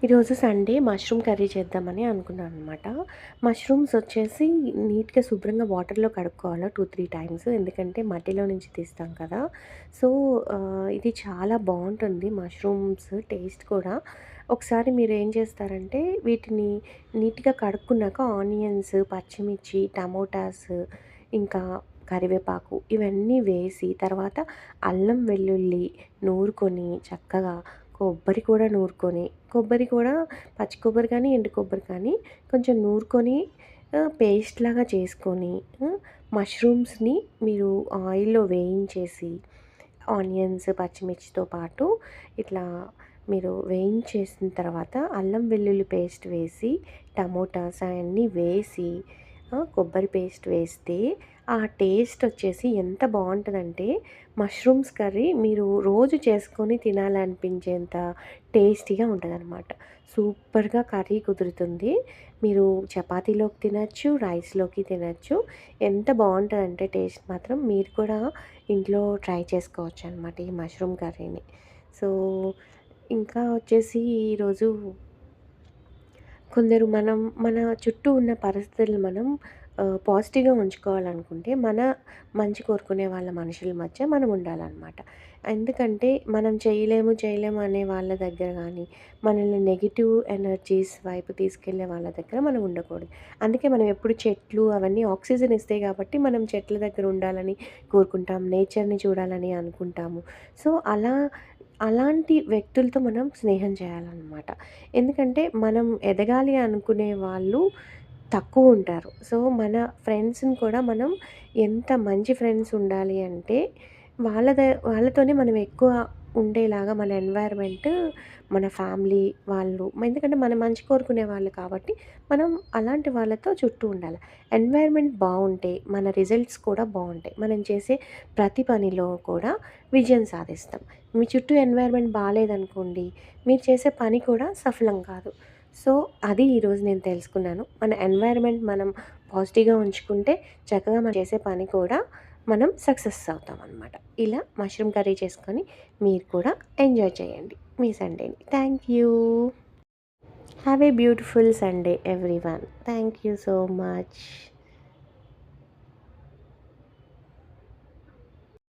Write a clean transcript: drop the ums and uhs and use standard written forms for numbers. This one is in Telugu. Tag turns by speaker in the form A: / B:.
A: ఈరోజు సండే మష్రూమ్ కర్రీ చేద్దామని అనుకున్నాను అనమాట. మష్రూమ్స్ వచ్చేసి నీట్‌గా శుభ్రంగా వాటర్‌లో కడుక్కోవాలి 2, 3 టైమ్స్. ఎందుకంటే మట్టిలో నుంచి తీస్తాం కదా! సో, ఇది చాలా బావుంటుంది మష్రూమ్స్ టేస్ట్ కూడా. ఒకసారి మీరేం చేస్తారంటే వీటిని నీట్‌గా కడుక్కున్నాక ఆనియన్స్, పచ్చిమిర్చి, టమోటాస్ ఇంకా కరివేపాకు ఇవన్నీ వేసి తర్వాత అల్లం, వెల్లుల్లి నూరుకొని చక్కగా కొబ్బరి కూడా నూరుకొని, కొబ్బరి కూడా పచ్చి కొబ్బరి కానీ, ఎండు కొబ్బరి కానీ కొంచెం నూరుకొని పేస్ట్‌లాగా చేసుకొని మష్రూమ్స్‌ని మీరు ఆయిల్‌లో వేయించేసి ఆనియన్స్, పచ్చిమిర్చితో పాటు ఇట్లా మీరు వేయించేసిన తర్వాత అల్లం వెల్లుల్లి పేస్ట్ వేసి, టమోటాస్ అయన్నీ వేసి, కొబ్బరి పేస్ట్ వేస్తే ఆ టేస్ట్ వచ్చేసి ఎంత బావుంటదంటే మష్రూమ్స్ కర్రీ మీరు రోజు చేసుకొని తినాలనిపించేంత టేస్టీగా ఉంటదనమాట. సూపర్‌గా కర్రీ కుదురుతుంది. మీరు చపాతీలోకి తినొచ్చు, రైస్‌లోకి తినొచ్చు. ఎంత బావుంటదంటే టేస్ట్ మాత్రం మీరు కూడా ఇంట్లో ట్రై చేసుకోవచ్చనమాట ఈ మష్రూమ్ కర్రీని. సో, ఇంకా వచ్చేసి ఈరోజు కొందరు మన చుట్టూ ఉన్న పరిస్థితులను మనం పాజిటివ్‌గా ఉంచుకోవాలనుకుంటే, మంచి కోరుకునే వాళ్ళ మనుషుల మధ్య మనం ఉండాలనమాట. ఎందుకంటే, మనం చేయలేము అనే వాళ్ళ దగ్గర గానీ, మనల్ని నెగెటివ్ ఎనర్జీస్ వైపు తీసుకెళ్ళే వాళ్ళ దగ్గర మనం ఉండకూడదు. అందుకే మనం ఎప్పుడు చెట్లు అవన్నీ ఆక్సిజన్ ఇస్తాయి కాబట్టి, మనం చెట్ల దగ్గర ఉండాలని కోరుకుంటాం. నేచర్‌ని చూడాలని అనుకుంటాము. సో, అలాంటి వ్యక్తులతో మనం స్నేహం చేయాలనమాట. ఎందుకంటే మనం ఎదగాలి అనుకునే వాళ్ళు తక్కువుంటారు. సో, మన ఫ్రెండ్స్‌ని కూడా మనం ఎంత మంచి ఫ్రెండ్స్ ఉండాలి అంటే వాళ్ళతోనే మనం ఎక్కువ ఉండేలాగా మన ఎన్వైర్న్‌మెంట్, మన ఫ్యామిలీ వాళ్ళు ఎందుకంటే మన మంచి కోరుకునే వాళ్ళు కాబట్టి మనం అలాంటి వాళ్ళతో చుట్టూ ఉండాలి. ఎన్వైర్న్‌మెంట్ బావుంటే మన రిజల్ట్స్ కూడా బావుంటాయి. మనం చేసే ప్రతి పనిలో కూడా విజయం సాధిస్తాం. మీ చుట్టూ ఎన్వైర్న్‌మెంట్ బాలేదనుకోండి, మీరు చేసే పని కూడా సఫలం కాదు. సో, అది ఈరోజు నేను తెలుసుకున్నాను. మన ఎన్వైర్న్‌మెంట్ మనం పాజిటివ్‌గా ఉంచుకుంటే చక్కగా మనం చేసే పని కూడా మనం సక్సెస్ అవుతామనమాట. ఇలా మష్రూమ్ కర్రీ చేసుకొని మీరు కూడా ఎంజాయ్ చేయండి మీ సండేని. Thank you. Have a beautiful Sunday everyone. Thank you so much.